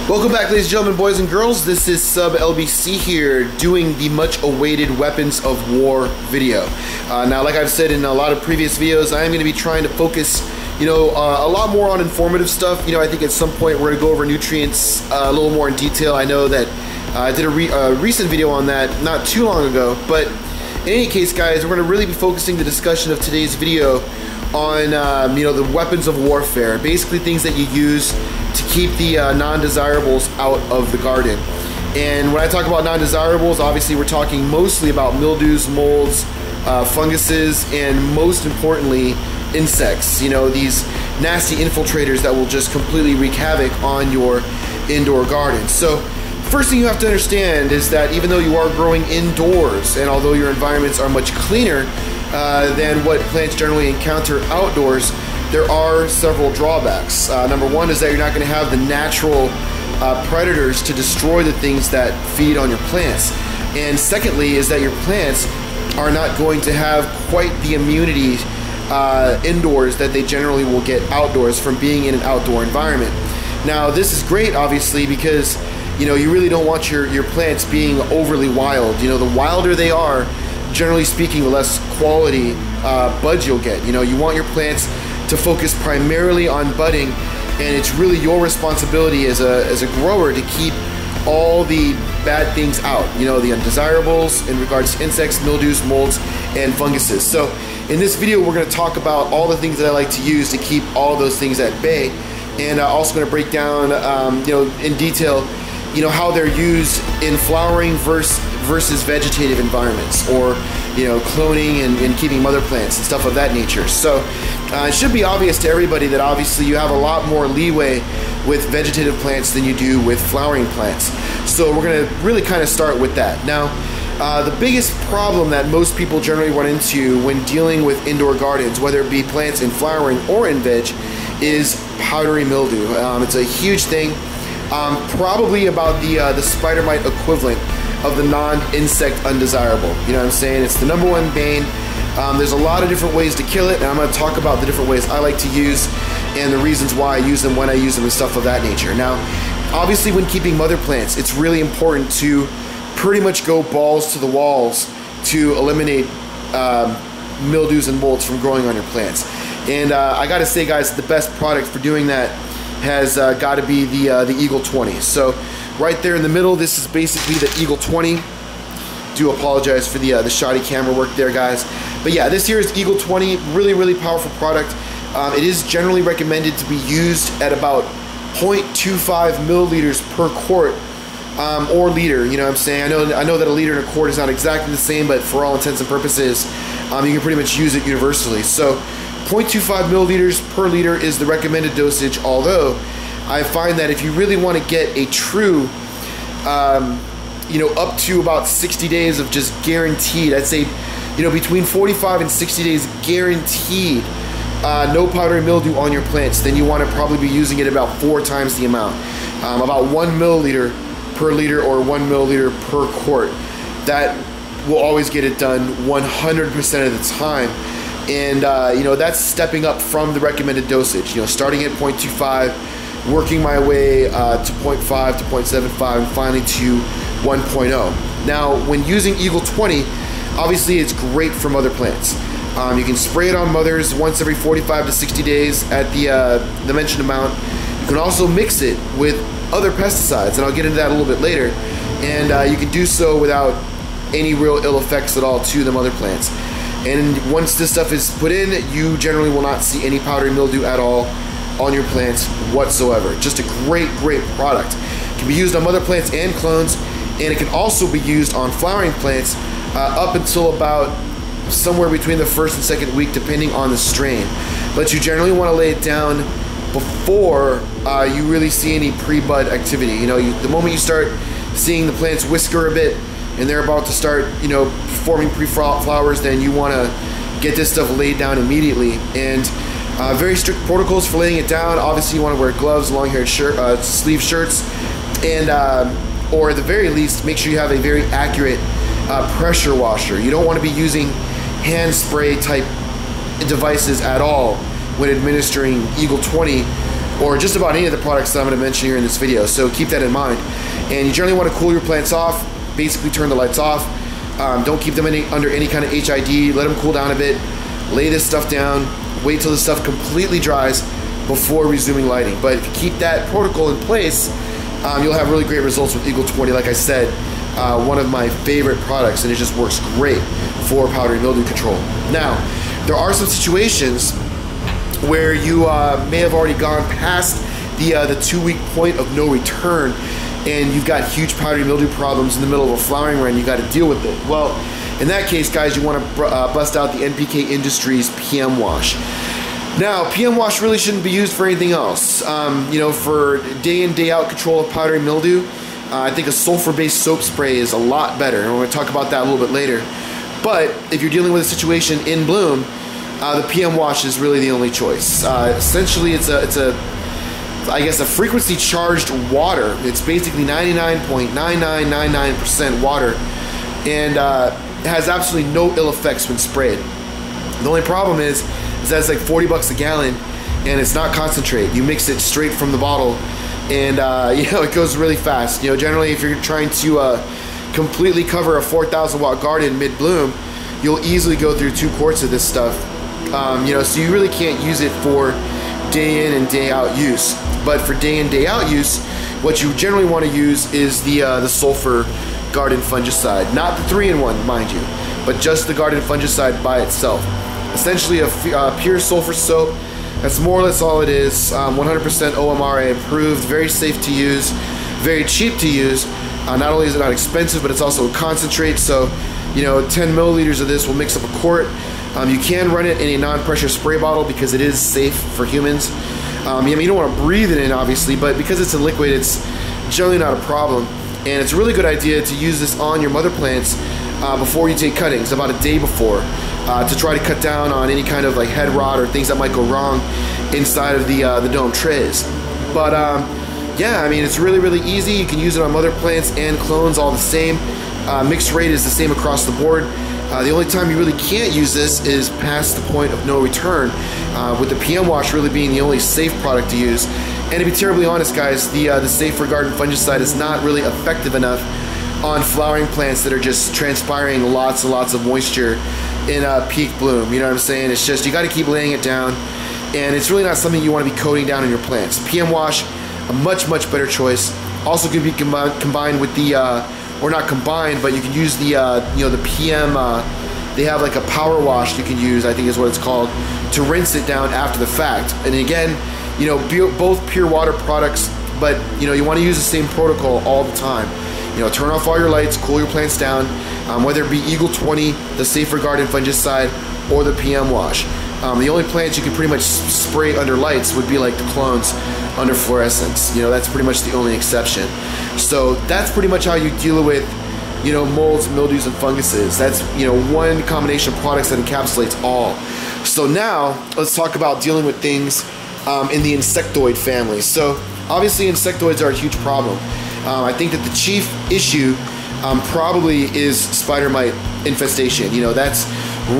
Welcome back, ladies and gentlemen, boys and girls. This is sublbc here doing the much awaited weapons of war video. Now, like I've said in a lot of previous videos, I am going to be trying to focus a lot more on informative stuff. I think at some point we're going to go over nutrients a little more in detail. I know that I did a recent video on that not too long ago, but in any case, guys, we're going to really be focusing the discussion of today's video on the weapons of warfare, basically things that you use to keep the non-desirables out of the garden. And when I talk about non-desirables, obviously we're talking mostly about mildews, molds, funguses, and most importantly, insects. These nasty infiltrators that will just completely wreak havoc on your indoor garden. So first thing you have to understand is that even though you are growing indoors, and although your environments are much cleaner than what plants generally encounter outdoors, there are several drawbacks. Number one is that you're not going to have the natural predators to destroy the things that feed on your plants. And secondly is that your plants are not going to have quite the immunity indoors that they generally will get outdoors from being in an outdoor environment. Now, this is great, obviously, because you really don't want your plants being overly wild. The wilder they are, generally speaking, the less quality buds you'll get. You want your plants to focus primarily on budding, and it's really your responsibility as a grower to keep all the bad things out, the undesirables in regards to insects, mildews, molds, and funguses. So in this video, we're going to talk about all the things that I like to use to keep all those things at bay, and also going to break down in detail how they're used in flowering versus vegetative environments, or cloning and keeping mother plants and stuff of that nature. So it should be obvious to everybody that obviously you have a lot more leeway with vegetative plants than you do with flowering plants. So we're going to really kind of start with that. Now, the biggest problem that most people generally run into when dealing with indoor gardens, whether it be plants in flowering or in veg, is powdery mildew. It's a huge thing. Probably about the spider mite equivalent of the non-insect undesirable. You know what I'm saying? It's the number one bane. There's a lot of different ways to kill it, and I'm going to talk about the different ways I like to use and the reasons why I use them, when I use them, and stuff of that nature. Now, obviously when keeping mother plants, it's really important to pretty much go balls to the walls to eliminate mildews and molds from growing on your plants. And I gotta say, guys, the best product for doing that has got to be the Eagle 20. So right there in the middle, this is basically the Eagle 20. Do apologize for the shoddy camera work there, guys. But yeah, this here is Eagle 20. Really powerful product. It is generally recommended to be used at about 0.25 milliliters per quart or liter. You know what I'm saying? I know that a liter and a quart is not exactly the same, but for all intents and purposes, you can pretty much use it universally. So 0.25 milliliters per liter is the recommended dosage, although I find that if you really want to get a true up to about 60 days of just guaranteed, I'd say between 45 and 60 days guaranteed no powdery mildew on your plants, then you want to probably be using it about 4 times the amount, about 1 milliliter per liter or 1 milliliter per quart. That will always get it done 100% of the time. And that's stepping up from the recommended dosage, starting at 0.25, working my way to 0.5 to 0.75, and finally to 1.0. Now, when using Eagle 20, obviously it's great for mother plants. You can spray it on mothers once every 45 to 60 days at the mentioned amount. You can also mix it with other pesticides, and I'll get into that a little bit later. And you can do so without any real ill effects at all to the mother plants. And once this stuff is put in, you generally will not see any powdery mildew at all on your plants whatsoever. Just a great product. It can be used on mother plants and clones, and it can also be used on flowering plants up until about somewhere between the first and second week, depending on the strain. But you generally want to lay it down before you really see any pre-bud activity. The moment you start seeing the plants whisker a bit and they're about to start forming pre-flowers, then you want to get this stuff laid down immediately. And very strict protocols for laying it down. Obviously you want to wear gloves, long-haired sleeve shirts, and or at the very least make sure you have a very accurate pressure washer. You don't want to be using hand spray type devices at all when administering Eagle 20 or just about any of the products that I'm going to mention here in this video. So keep that in mind. And you generally want to cool your plants off, basically turn the lights off. Don't keep them under any kind of HID. Let them cool down a bit. Lay this stuff down. Wait till the stuff completely dries before resuming lighting. But if you keep that protocol in place, you'll have really great results with Eagle 20. Like I said, one of my favorite products, and it just works great for powdery mildew control. Now, there are some situations where you may have already gone past the 2-week point of no return, and you've got huge powdery mildew problems in the middle of a flowering run. You got to deal with it. Well, in that case, guys, you want to bust out the NPK Industries PM Wash. Now, PM Wash really shouldn't be used for anything else. You know, for day in, day out control of powdery mildew, I think a sulfur-based soap spray is a lot better, and we're going to talk about that a little bit later. But if you're dealing with a situation in bloom, the PM Wash is really the only choice. Essentially, it's a I guess a frequency charged water. It's basically 99.9999% water, and it has absolutely no ill effects when sprayed. The only problem is that it's like 40 bucks a gallon, and it's not concentrate. You mix it straight from the bottle, and you know, it goes really fast. You know, generally if you're trying to completely cover a 4,000 watt garden mid-bloom, you'll easily go through 2 quarts of this stuff. You know, so you really can't use it for day in and day out use. But for day in, day out use, what you generally want to use is the sulfur garden fungicide. Not the 3-in-1, mind you, but just the garden fungicide by itself. Essentially a pure sulfur soap. That's more or less all it is. 100% OMRA approved, very safe to use, very cheap to use. Not only is it not expensive, but it's also a concentrate. So, you know, 10 milliliters of this will mix up a quart. You can run it in a non-pressure spray bottle because it is safe for humans. I mean, you don't want to breathe it in, obviously, but because it's a liquid, it's generally not a problem. And it's a really good idea to use this on your mother plants before you take cuttings, about a day before, to try to cut down on any kind of like head rot or things that might go wrong inside of the dome trays. But yeah, I mean, it's really, really easy. You can use it on mother plants and clones all the same. Mix rate is the same across the board. The only time you really can't use this is past the point of no return, with the PM Wash really being the only safe product to use. And to be terribly honest, guys, the Safer Garden fungicide is not really effective enough on flowering plants that are just transpiring lots and lots of moisture in peak bloom. You know what I'm saying? It's just, you got to keep laying it down, and it's really not something you want to be coating down in your plants. PM Wash, a much, much better choice. Also could be combined with the or not combined, but you can use the you know, the PM. They have like a power wash you can use, I think is what it's called, to rinse it down after the fact. And again, you know, both pure water products, but you know, you want to use the same protocol all the time. You know, turn off all your lights, cool your plants down, whether it be Eagle 20, the Safer Garden fungicide, or the PM Wash. The only plants you can pretty much spray under lights would be like the clones under fluorescence. You know, that's pretty much the only exception. So that's pretty much how you deal with, you know, molds, mildews, and funguses. That's, you know, one combination of products that encapsulates all. So now let's talk about dealing with things in the insectoid family. So obviously insectoids are a huge problem. I think that the chief issue probably is spider mite infestation. You know, that's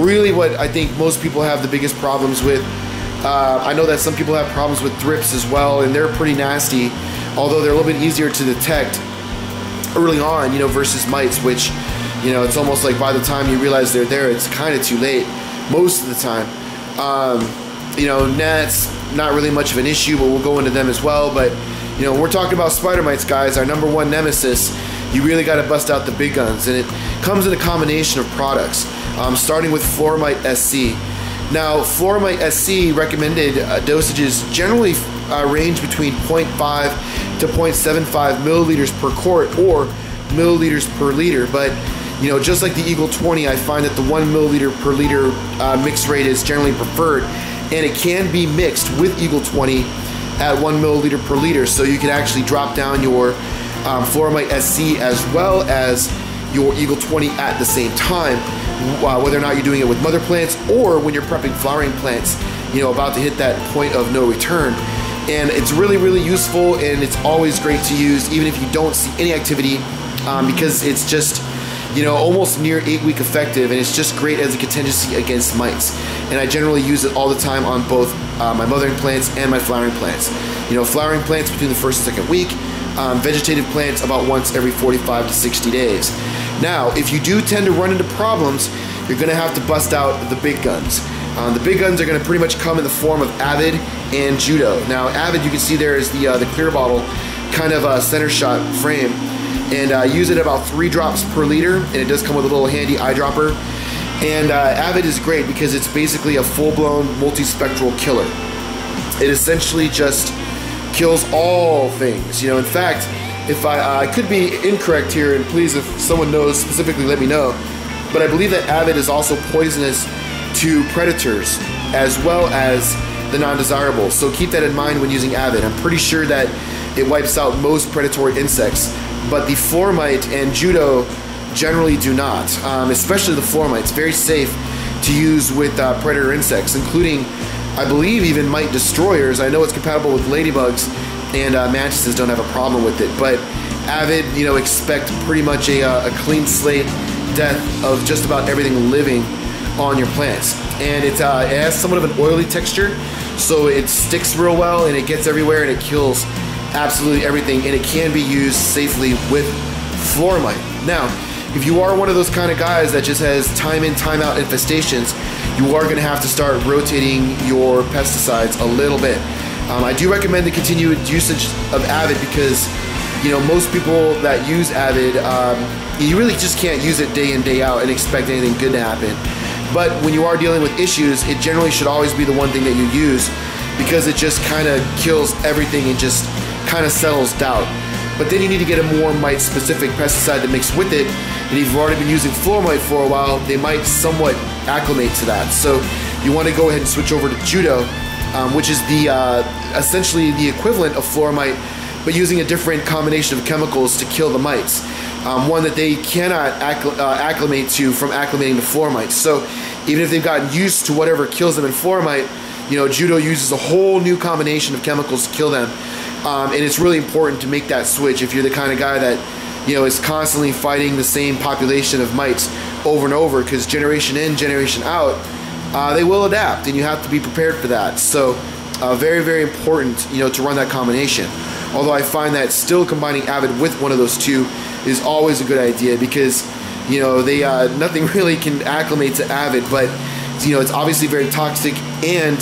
really what I think most people have the biggest problems with. I know that some people have problems with thrips as well, and they're pretty nasty, although they're a little bit easier to detect early on, you know, versus mites, which, you know, it's almost like by the time you realize they're there, it's kind of too late most of the time. You know, gnats, not really much of an issue, but we'll go into them as well. But, you know, we're talking about spider mites, guys, our #1 nemesis. You really got to bust out the big guns, and it comes in a combination of products, starting with Floramite SC. Now, Floramite SC recommended dosages generally range between 0.5 to 0.75 milliliters per quart or milliliters per liter. But, you know, just like the Eagle 20, I find that the 1 milliliter per liter mix rate is generally preferred, and it can be mixed with Eagle 20 at 1 milliliter per liter. So you can actually drop down your Floramite SC as well as your Eagle 20 at the same time, whether or not you're doing it with mother plants or when you're prepping flowering plants, you know, about to hit that point of no return. And it's really, really useful, and it's always great to use even if you don't see any activity, because it's just, you know, almost near 8-week effective, and it's just great as a contingency against mites. and I generally use it all the time on both my mothering plants and my flowering plants. You know, flowering plants between the first and second week, vegetative plants about once every 45 to 60 days. Now, if you do tend to run into problems, you're gonna have to bust out the big guns. The big guns are gonna pretty much come in the form of Avid and Judo. Now, Avid, you can see there is the clear bottle, kind of a center shot frame, and use it about 3 drops per liter, and it does come with a little handy eyedropper. And Avid is great because it's basically a full-blown multispectral killer. It essentially just kills all things. You know, in fact, if I could be incorrect here, and please, if someone knows specifically, let me know, but I believe that Avid is also poisonous to predators as well as the non-desirables. So keep that in mind when using Avid. I'm pretty sure that it wipes out most predatory insects, but the Floramite and Judo generally do not, especially the Floramite. It's very safe to use with predator insects, including, I believe, even mite destroyers. I know it's compatible with ladybugs, and mantises don't have a problem with it, but Avid, you know, expect pretty much a clean slate death of just about everything living on your plants. And it has somewhat of an oily texture, so it sticks real well, and it gets everywhere, and it kills absolutely everything, and it can be used safely with Floramite. Now, if you are one of those kind of guys that just has time in, time out infestations, you are going to have to start rotating your pesticides a little bit. I do recommend the continued usage of Avid because, you know, most people that use Avid, you really just can't use it day in, day out and expect anything good to happen. But when you are dealing with issues, it generally should always be the one thing that you use because it just kind of kills everything and just kind of settles doubt. But then you need to get a more mite-specific pesticide to mix with it, and if you've already been using Floramite for a while, they might somewhat acclimate to that. So you want to go ahead and switch over to Judo, which is the essentially the equivalent of Floramite, but using a different combination of chemicals to kill the mites. One that they cannot acclimate to from acclimating to Floramite. So even if they've gotten used to whatever kills them in Floramite, you know, Judo uses a whole new combination of chemicals to kill them. And it's really important to make that switch if you're the kind of guy that, you know, is constantly fighting the same population of mites over and over, because generation in, generation out, they will adapt, and you have to be prepared for that. So very, very important, you know, to run that combination. Although I find that still combining Avid with one of those two is always a good idea because, you know, they nothing really can acclimate to Avid, but, you know, it's obviously very toxic, and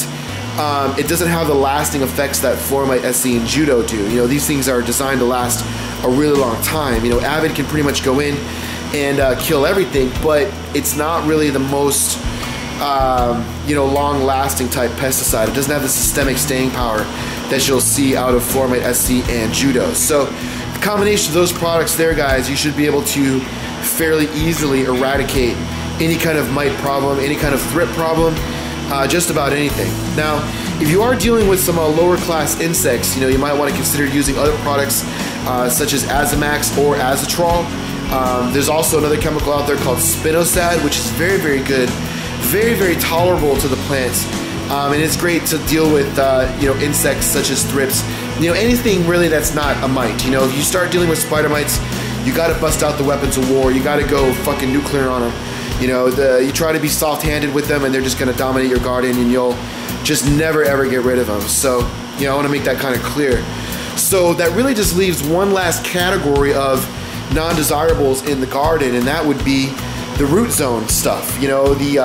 it doesn't have the lasting effects that Floramite, SC, and Judo do. You know, these things are designed to last a really long time. You know, Avid can pretty much go in and kill everything, but it's not really the most, you know, long-lasting type pesticide. It doesn't have the systemic staying power that you'll see out of Floramite, SC, and Judo. So the combination of those products there, guys, you should be able to fairly easily eradicate any kind of mite problem, any kind of thrip problem, just about anything. Now, if you are dealing with some lower class insects, you know, you might want to consider using other products such as Azimax or Azatrol. There's also another chemical out there called Spinosad, which is very, very good, very, very tolerable to the plants, and it's great to deal with, you know, insects such as thrips, you know, anything really that's not a mite. You know, if you start dealing with spider mites, you got to bust out the weapons of war. You got to go fucking nuclear on them. You know, you try to be soft-handed with them, and they're just going to dominate your garden, and you'll just never ever get rid of them. So, you know, I want to make that kind of clear. So that really just leaves one last category of non-desirables in the garden, and that would be the root zone stuff. You know, the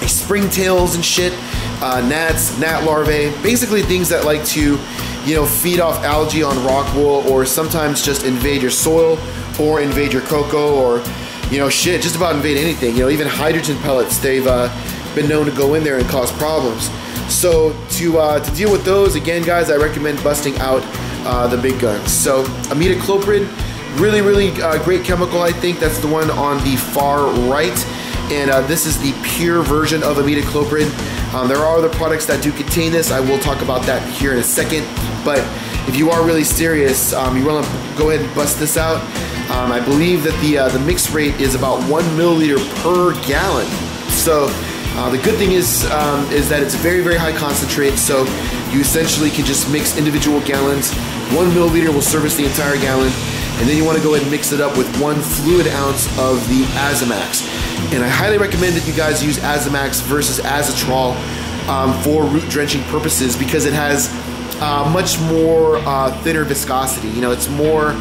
springtails and shit, gnats, gnat larvae, basically things that like to, you know, feed off algae on rock wool, or sometimes just invade your soil or invade your cocoa, or, you know, shit, just about invade anything. You know, even hydrogen pellets, they've been known to go in there and cause problems. So to deal with those, again, guys, I recommend busting out the big guns. So imidacloprid, really, really great chemical. I think that's the one on the far right, and this is the pure version of imidacloprid. There are other products that do contain this. I will talk about that here in a second, but if you are really serious, you want to go ahead and bust this out. I believe that the mix rate is about 1 milliliter per gallon. So the good thing is that it's very, very high concentrate, so you essentially can just mix individual gallons. 1 milliliter will service the entire gallon, And then you want to go ahead and mix it up with 1 fluid ounce of the Azamax. And I highly recommend that you guys use Azamax versus Azatrol for root drenching purposes, because it has much more thinner viscosity. You know, it's more,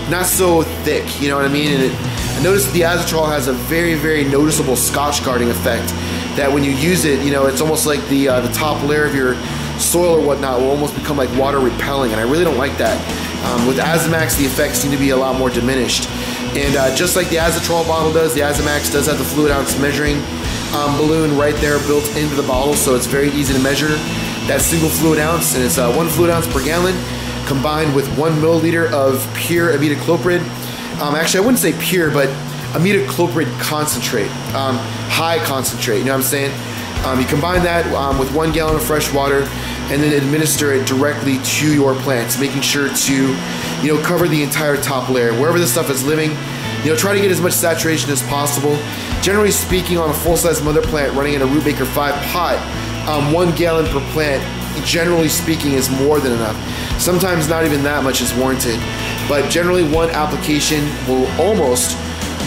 not so thick, you know what I mean? And I noticed the Azatrol has a very, very noticeable scotch guarding effect, that when you use it, you know, it's almost like the top layer of your soil or whatnot will almost become like water repelling, and I really don't like that. With Azamax, the effects seem to be a lot more diminished. And just like the Azatrol bottle does, the Azamax does have the fluid ounce measuring balloon right there built into the bottle, so it's very easy to measure that single fluid ounce, and it's 1 fluid ounce per gallon combined with 1 milliliter of pure imidacloprid. Actually, I wouldn't say pure, but imidacloprid concentrate, high concentrate, you know what I'm saying? You combine that with 1 gallon of fresh water, and then administer it directly to your plants, making sure to, you know, cover the entire top layer. Wherever the stuff is living, you know, try to get as much saturation as possible. Generally speaking, on a full-size mother plant running in a Rootmaker 5 pot, 1 gallon per plant, generally speaking, is more than enough. Sometimes not even that much is warranted, but generally 1 application will almost,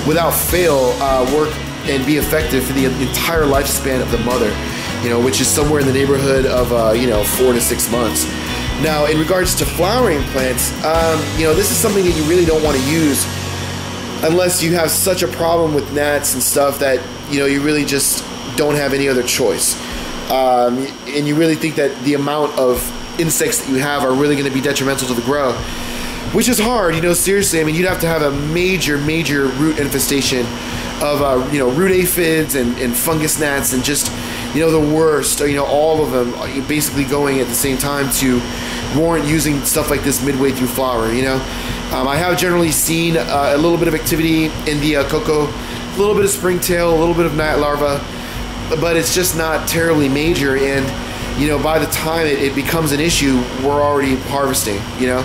without fail, work and be effective for the entire lifespan of the mother, you know, which is somewhere in the neighborhood of, you know, 4 to 6 months. Now, in regards to flowering plants, you know, this is something that you really don't want to use unless you have such a problem with gnats and stuff that, you know, you really just don't have any other choice. And you really think that the amount of insects that you have are really going to be detrimental to the grow, which is hard, you know, seriously. I mean, you'd have to have a major root infestation of, you know, root aphids and fungus gnats and just, you know, the worst, you know, all of them basically going at the same time to warrant using stuff like this midway through flower, you know. I have generally seen a little bit of activity in the cocoa, a little bit of springtail, a little bit of gnat larva, but it's just not terribly major, and, you know, by the time it becomes an issue, we're already harvesting, you know,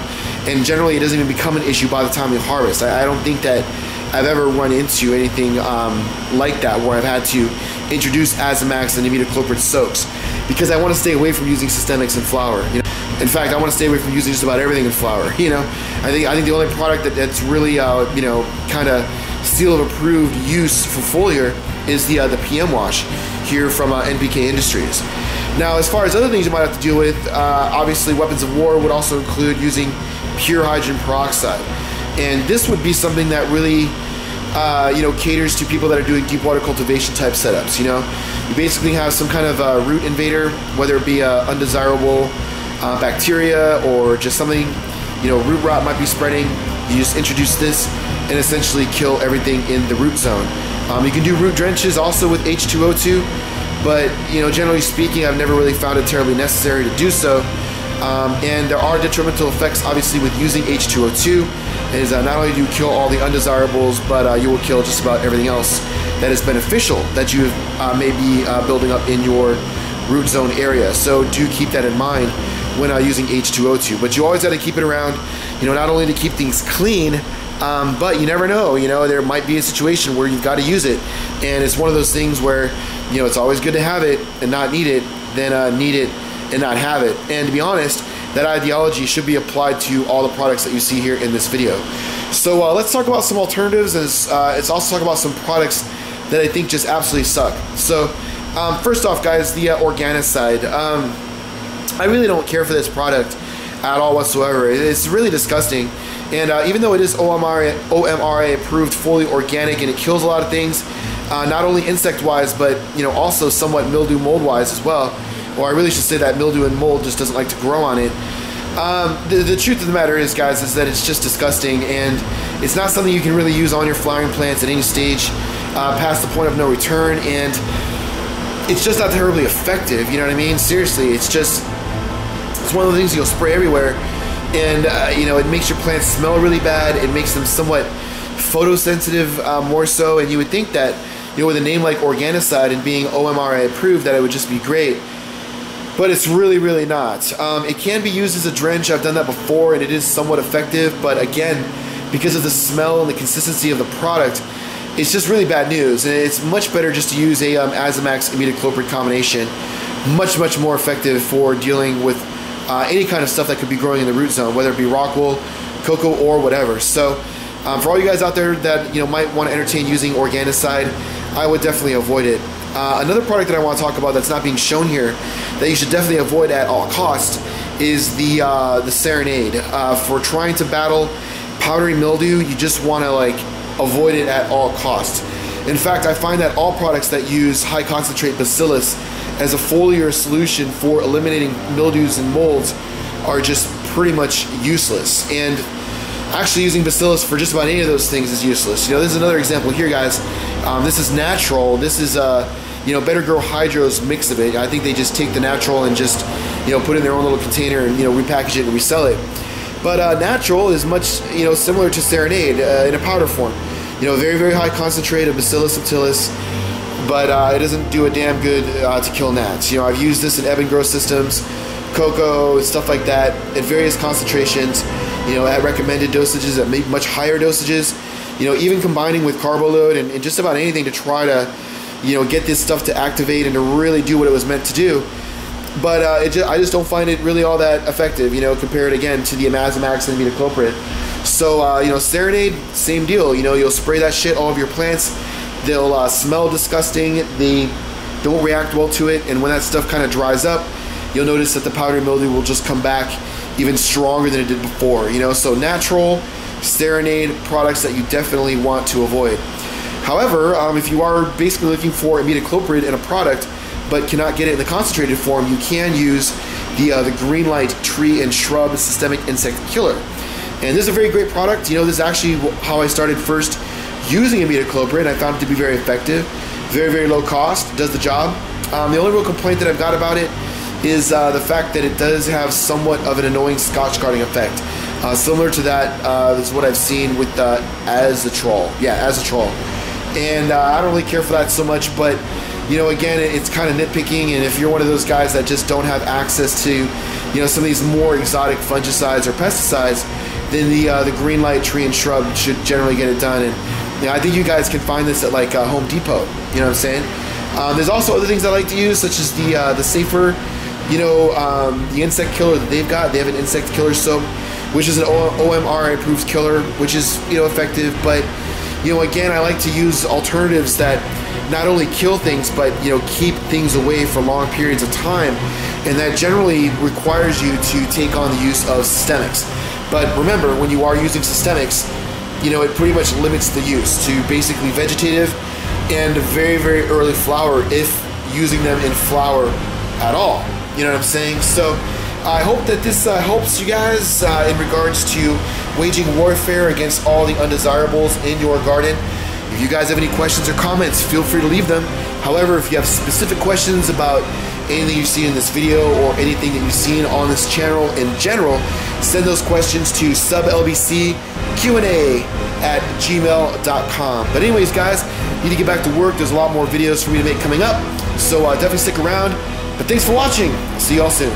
and generally it doesn't even become an issue by the time we harvest. I don't think that I've ever run into anything like that where I've had to introduce Azamax and imidacloprid soaks, because I want to stay away from using systemics in flower. You know, in fact, I want to stay away from using just about everything in flower. You know, I think the only product that's really you know, kind of seal of approved use for foliar is the PM wash here from NPK Industries. Now, as far as other things you might have to deal with, obviously weapons of war would also include using pure hydrogen peroxide. And this would be something that really, you know, caters to people that are doing deep water cultivation type setups. You know, you basically have some kind of root invader, whether it be undesirable bacteria or just something, you know, root rot might be spreading. You just introduce this and essentially kill everything in the root zone. You can do root drenches also with H2O2, but, you know, generally speaking, I've never really found it terribly necessary to do so. And there are detrimental effects, obviously, with using H2O2. Is not only do you kill all the undesirables, but you will kill just about everything else that is beneficial that you may be building up in your root zone area. So do keep that in mind when using H2O2. But you always got to keep it around, you know, not only to keep things clean, but you never know, you know, there might be a situation where you've got to use it. And it's one of those things where, you know, it's always good to have it and not need it than need it and not have it. And to be honest, that ideology should be applied to all the products that you see here in this video. So let's talk about some alternatives, and let's also talk about some products that I think just absolutely suck. So first off, guys, the Organicide. I really don't care for this product at all whatsoever. It's really disgusting. And even though it is OMRA approved, fully organic, and it kills a lot of things, not only insect-wise, but, you know, also somewhat mildew mold-wise as well. Or I really should say that mildew and mold just doesn't like to grow on it. The truth of the matter is, guys, is that it's just disgusting, and it's not something you can really use on your flowering plants at any stage past the point of no return, and it's just not terribly effective, you know what I mean? Seriously, it's one of the things you'll spray everywhere, and you know, it makes your plants smell really bad. It makes them somewhat photosensitive more so, and you would think that, you know, with a name like Organicide and being OMRA approved, that it would just be great. But it's really, really not. It can be used as a drench. I've done that before, and it is somewhat effective. But again, because of the smell and the consistency of the product, it's just really bad news. And it's much better just to use a Azamax imidacloprid combination. Much, much more effective for dealing with any kind of stuff that could be growing in the root zone, whether it be rockwool, cocoa, or whatever. So For all you guys out there that might want to entertain using Organicide, I would definitely avoid it. Another product that I want to talk about that's not being shown here that you should definitely avoid at all costs is the Serenade. For trying to battle powdery mildew, you just want to avoid it at all costs. In fact, I find that all products that use high concentrate bacillus as a foliar solution for eliminating mildews and molds are just pretty much useless. And actually using bacillus for just about any of those things is useless. This is another example here, guys. This is natural. This is Better Grow Hydro's mix of it. I think they just take the natural and just put it in their own little container and repackage it and resell it. But natural is much similar to Serenade in a powder form. Very, very high concentrate of Bacillus subtilis, but it doesn't do a damn good to kill gnats. I've used this in ebb and grow systems, cocoa, stuff like that, at various concentrations, at recommended dosages, at much higher dosages, even combining with Carboload and just about anything to try to, get this stuff to activate and to really do what it was meant to do. But I just don't find it really all that effective, compared again to the Imazamax and imidacloprid. So, Serenade, same deal. You'll spray that shit all over your plants. They'll smell disgusting. They don't react well to it. And when that stuff kind of dries up, you'll notice that the powdery mildew will just come back even stronger than it did before. So natural Serenade products that you definitely want to avoid. However, if you are basically looking for imidacloprid in a product but cannot get it in the concentrated form, you can use the Green Light Tree and Shrub Systemic Insect Killer. And this is a very great product. This is actually how I started first using imidacloprid. I found it to be very effective, very, very low cost, does the job. The only real complaint that I've got about it is the fact that it does have somewhat of an annoying scotch guarding effect. Similar to that is what I've seen with Azatrol. Yeah, Azatrol. And I don't really care for that so much, but again, it's kind of nitpicking, and if you're one of those guys that just don't have access to some of these more exotic fungicides or pesticides, then the Green Light Tree and Shrub should generally get it done. And I think you guys can find this at Home Depot. You know what I'm saying? There's also other things I like to use, such as the Safer, the insect killer that they've got. They have an insect killer soap, which is an OMR approved killer, which is effective. But again, I like to use alternatives that not only kill things, but keep things away for long periods of time, and that generally requires you to take on the use of systemics. But remember, when you are using systemics, it pretty much limits the use to basically vegetative and very, very early flower, if using them in flower at all. You know what I'm saying? So I hope that this helps you guys in regards to waging warfare against all the undesirables in your garden. If you guys have any questions or comments, feel free to leave them. However, if you have specific questions about anything you've seen in this video or anything that you've seen on this channel in general, send those questions to sublbcqanda@gmail.com. But anyways, guys, need to get back to work. There's a lot more videos for me to make coming up, so definitely stick around. But thanks for watching. See y'all soon.